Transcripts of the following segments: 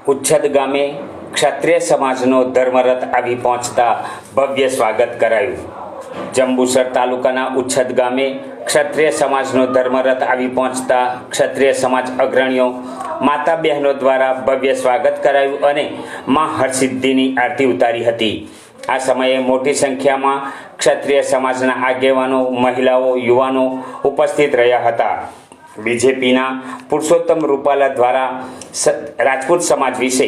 ઉચ્છદ ગામે ક્ષત્રિય સમાજનો ધર્મરથ આવી પહોંચતા ભવ્ય સ્વાગત કરાયું। જંબુસર તાલુકાના ઉચ્છદ ગામે ક્ષત્રિય સમાજનો ધર્મરથ આવી પહોંચતા ક્ષત્રિય સમાજ અગ્રણીઓ માતા બહેનો દ્વારા ભવ્ય સ્વાગત કરાયું અને માં હરસિદ્ધિની આરતી ઉતારી હતી। આ સમયે મોટી સંખ્યામાં ક્ષત્રિય સમાજના આગેવાનો, મહિલાઓ, યુવાનો ઉપસ્થિત રહ્યા હતા। બીજેપીના પુરુષોત્તમ રૂપાલા દ્વારા રાજપૂત સમાજ વિશે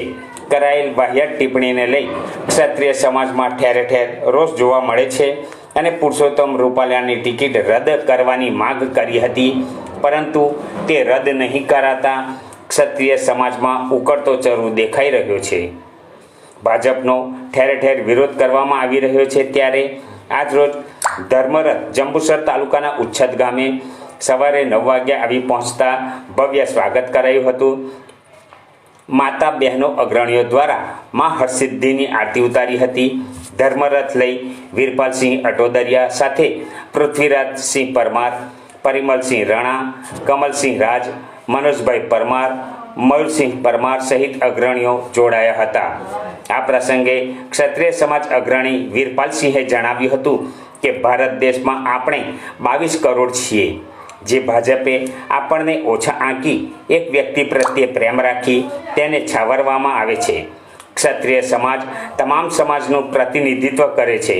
કરાયેલ વાહિયાત ટિપ્પણીને લઈ ક્ષત્રિય સમાજમાં ઠેર ઠેર રોષ જોવા મળે છે અને પુરુષોત્તમ રૂપાલાની ટિકિટ રદ કરવાની માંગ કરી હતી, પરંતુ તે રદ નહીં કરાતા ક્ષત્રિય સમાજમાં ઉકળતો ચરુ દેખાઈ રહ્યો છે। ભાજપનો ઠેર ઠેર વિરોધ કરવામાં આવી રહ્યો છે, ત્યારે આજરોજ ધર્મરથ જંબુસર તાલુકાના ઉચ્છદ ગામે સવારે 9 વાગ્યા આવી પહોંચતા ભવ્ય સ્વાગત કરાયું હતું। માતા બહેનો અગ્રણીઓ દ્વારા માં હરસિદ્ધિની આરતી ઉતારી હતી। ધર્મરથ લઈ વીરપાલસિંહ અટોદરિયા સાથે પૃથ્વીરાજસિંહ પરમાર, પરિમલસિંહ રાણા, કમલસિંહ રાજ, મનોજભાઈ પરમાર, મયુરસિંહ પરમાર સહિત અગ્રણીઓ જોડાયા હતા। આ પ્રસંગે ક્ષત્રિય સમાજ અગ્રણી વીરપાલસિંહે જણાવ્યું હતું કે ભારત દેશમાં આપણે 22 કરોડ છીએ, જે ભાજપે આપણને ઓછા આંકી એક વ્યક્તિ પ્રત્યે પ્રેમ રાખી તેને છાવરવામાં આવે છે। ક્ષત્રિય સમાજ તમામ સમાજનું પ્રતિનિધિત્વ કરે છે।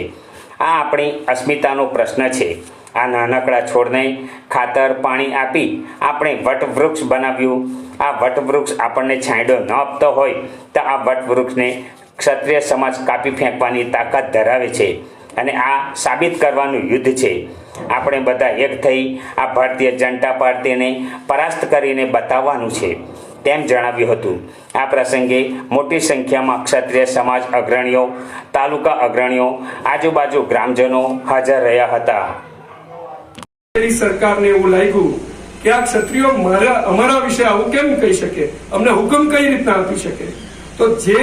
આ આપણી અસ્મિતાનો પ્રશ્ન છે। આ નાનકડા છોડને ખાતર પાણી આપી આપણે વટવૃક્ષ બનાવ્યું। આ વટવૃક્ષ આપણને છાંયડો ન આપતો હોય તો આ વટવૃક્ષને ક્ષત્રિય સમાજ કાપી ફેંકવાની તાકાત ધરાવે છે અને આ સાબિત કરવાનું યુદ્ધ છે। આપણે બધા એક થઈ આ ભારતીય જનતા પાર્ટીને પરાસ્ત કરીને બતાવવાનું છે, તેમ જણાવ્યું હતું। આ પ્રસંગે મોટી સંખ્યામાં ક્ષત્રિય સમાજ અગ્રણીઓ, તાલુકા અગ્રણીઓ, આજુબાજુ ગ્રામજનો હાજર રહ્યા હતા। સરકારને એવું લાગ્યું કે આ ક્ષત્રિયો અમારા વિશે આવું કેમ કહી શકે, અમને હુકમ કઈ રીતના આપી શકે, તો જે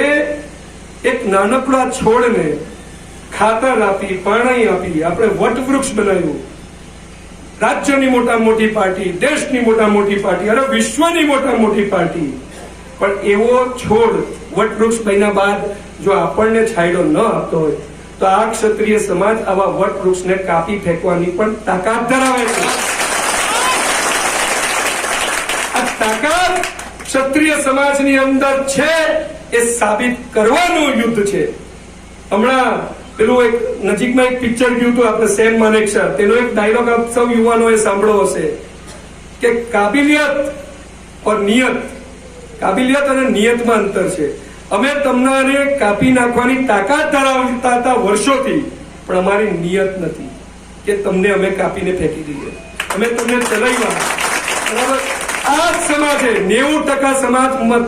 એક નાનકડા છોડને ખાતર આપી, પાણી આપી આપણે વટવૃક્ષ બનાવ્યું। રાજ્યની મોટા મોટી પાર્ટી, દેશની મોટા મોટી પાર્ટી, અરે વિશ્વની મોટા મોટી પાર્ટી, પણ એવો છોડ વટવૃક્ષ બન્યા બાદ જો આપણને છાંયડો ન આપતો હોય તો આ ક્ષત્રિય સમાજ આવા વટવૃક્ષને કાપી ફેંકવાની પણ તાકાત ધરાવે છે। આ તાકાત ક્ષત્રિય સમાજની અંદર છે, એ સાબિત કરવાનું યુદ્ધ છે। હમણાં પેલું એક નજીકમાં એક પિક્ચર ગયું હતું આપણે, સેમ માનેકશા, તેનો એક ડાયલોગ આપ સૌ યુવાનોએ સાંભળ્યો હશે કે કાબિલિયત ઓર નિયત, કાબિલિયત અને નિયતમાં અંતર છે। અમે તમને કાપી નાખવાની તાકાત ધરાવતા હતા વર્ષોથી, પણ અમારી નિયત નથી કે તમને અમે કાપીને ફેંકી દઈએ, અમે તમને ચલાવ્યા। બરાબર, આ સમાજે 90% સમાજ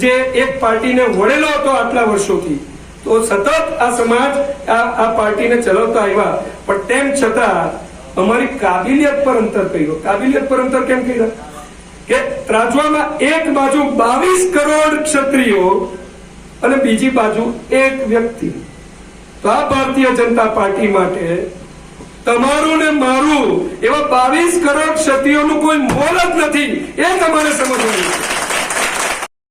જે એક પાર્ટીને વળેલો હતો આટલા વર્ષોથી, તો સતત આ સમાજ આ પાર્ટીને ચલાવતા આવ્યા, પણ તેમ છતાં અમારી કાબિલિયત પર અંતર કર્યો। કાબિલિયત પર અંતર કેમ કર્યા કે ત્રાજવામાં એક બાજુ 22 કરોડ ક્ષત્રિયો અને બીજી બાજુ એક વ્યક્તિ। તો આ ભારતીય જનતા પાર્ટી માટે તમારું ને મારું એવા 22 કરોડ ક્ષત્રિયોનું કોઈ મોલ જ નથી, એ તમારે સમજવાનું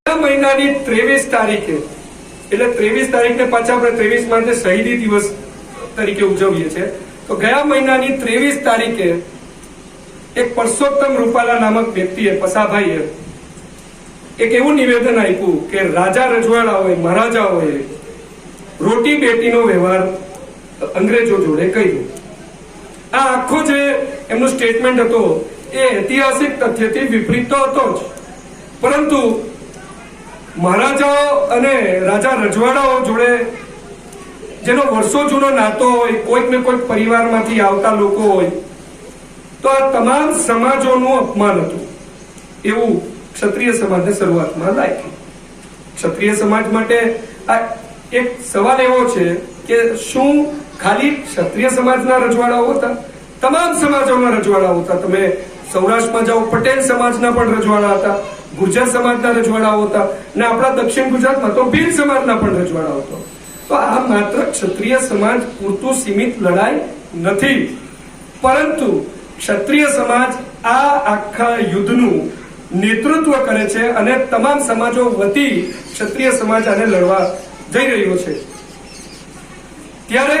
છે। મહિનાની 23 તારીખે, એટલે 23 તારીખને પાછા આપણે 23 માટે શહીદી દિવસ તરીકે ઉજવીએ છીએ, તો ગયા મહિનાની 23 તારીખે એક પુરુષોત્તમ રૂપાલા નામક વ્યક્તિએ, પસાભાઈએ, એક એવું નિવેદન આપ્યું કે રાજા રજવાડાઓએ, મહારાજાઓએ રોટી બેટીનો વ્યવહાર અંગ્રેજો જોડે કર્યો। આ આખો જે એમનો સ્ટેટમેન્ટ હતો એ ઐતિહાસિક તથ્યથી વિપરીત તો હતો જ, પરંતુ મહારાજાઓ અને રાજા રજવાડાઓ જોડે જેનો વર્ષો જૂનો નાતો હોય, કોઈક ને કોઈક પરિવારમાંથી આવતા લોકો હોય, તો આ તમામ સમાજોનું અપમાન હતું એવું ક્ષત્રિય સમાજને શરૂઆતમાં લાગ્યું। ક્ષત્રિય સમાજ માટે આ એક સવાલ એવો છે કે શું ખાલી ક્ષત્રિય સમાજના રજવાડાઓ હતા? તમામ સમાજોના રજવાડાઓ હતા। તમે સૌરાષ્ટ્રમાં જાઓ, પટેલ સમાજના પણ રજવાડા હતા, ગુર્જર સમાજના રજવાડાઓ હતા, અને આપણા દક્ષિણ ગુજરાતમાં તો ભીલ સમાજના પણ રજવાડાઓ હતો। તો આ માત્ર ક્ષત્રિય સમાજ પૂરતું સીમિત લડાઈ નથી, પરંતુ ક્ષત્રિય સમાજ આ આખા યુદ્ધનું નેતૃત્વ કરે છે અને તમામ સમાજો વતી ક્ષત્રિય સમાજ આને લડવા જઈ રહ્યો છે. ત્યારે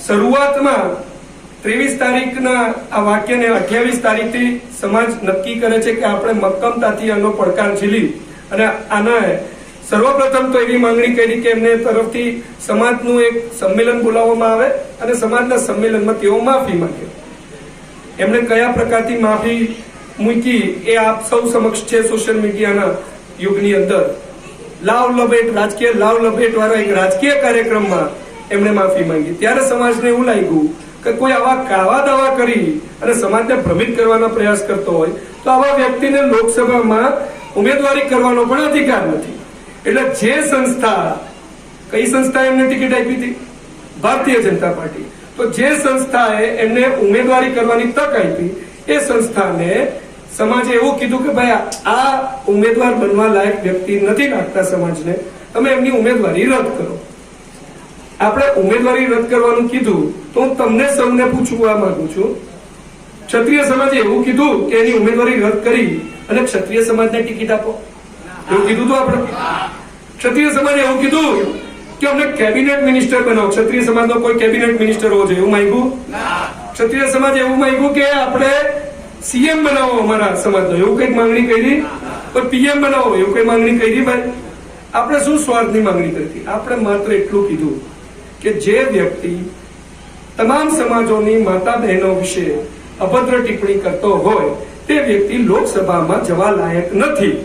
શરૂઆતમાં 23 તારીખના આ વાક્યને 28 તારીખથી સમાજ નક્કી કરે છે કે આપણે મક્કમતાથી આનો પડકાર ઝીલી અને આના સર્વપ્રથમ તો એવી માંગણી કરી કે એમને તરફથી સમાજનું એક સંમેલન બોલાવવામાં આવે અને સમાજના સંમેલનમાં તેઓ માફી માંગે. એમણે કયા પ્રકારની માફી મૂકી એ આપ સૌ સમક્ષ છે સોશિયલ મીડિયાના યુગની અંદર. લાવ લપેટ રાજકીય લાવ લપેટ વાળા એક રાજકીય કાર્યક્રમમાં એમણે માફી માંગી. ત્યારે સમાજને એવું લાગ્યું કે કોઈ આવા કાવા દાવા કરી અને સમાજને ભ્રમિત કરવાનો પ્રયાસ કરતો હોય તો આવા વ્યક્તિને લોકસભામાં ઉમેદવારી કરવાનો પણ અધિકાર નથી. એટલે જે સંસ્થા, કઈ સંસ્થાએ એમને ટિકિટ આપી હતી? ભારતીય જનતા પાર્ટી. તો જે સંસ્થાએ એમને ઉમેદવારી કરવાની તક આપી એ સંસ્થાને સમાજે એવું કીધું કે ભાઈ આ ઉમેદવાર બનવા લાયક વ્યક્તિ નથી લાગતા સમાજને, તમે એમની ઉમેદવારી રદ કરો. આપણે ઉમેદવારી રદ કરવાનું કીધું તો હું તમને સૌને પૂછવા માંગુ છું, ક્ષત્રિય સમાજે એવું કીધું કે એની ઉમેદવારી રદ કરી અને ક્ષત્રિય સમાજને ટિકિટ આપો? એવું કીધું તો આપણે? ક્ષત્રિય સમાજે એવું કીધું કે અમને કેબિનેટ મિનિસ્ટર બનાવો, ક્ષત્રિય સમાજનો કોઈ કેબિનેટ મિનિસ્ટર હોવો જોઈએ, એવું માંગ્યું? ક્ષત્રિય સમાજે એવું માંગ્યું કે આપણે સીએમ બનાવો અમારા સમાજનો, એવું કઈક માંગણી કરી? કોઈ પીએમ બનાવો એવું કઈ માંગણી કરી? ભાઈ આપણે શું સ્વાર્થની માંગણી કરી? આપણે માત્ર એટલું કીધું કે જે વ્યક્તિ તમામ સમાજોની માતા બહેનો વિશે અભદ્ર ટિપ્પણી કરતો હોય તે વ્યક્તિ લોકસભામાં જવા લાયક નથી.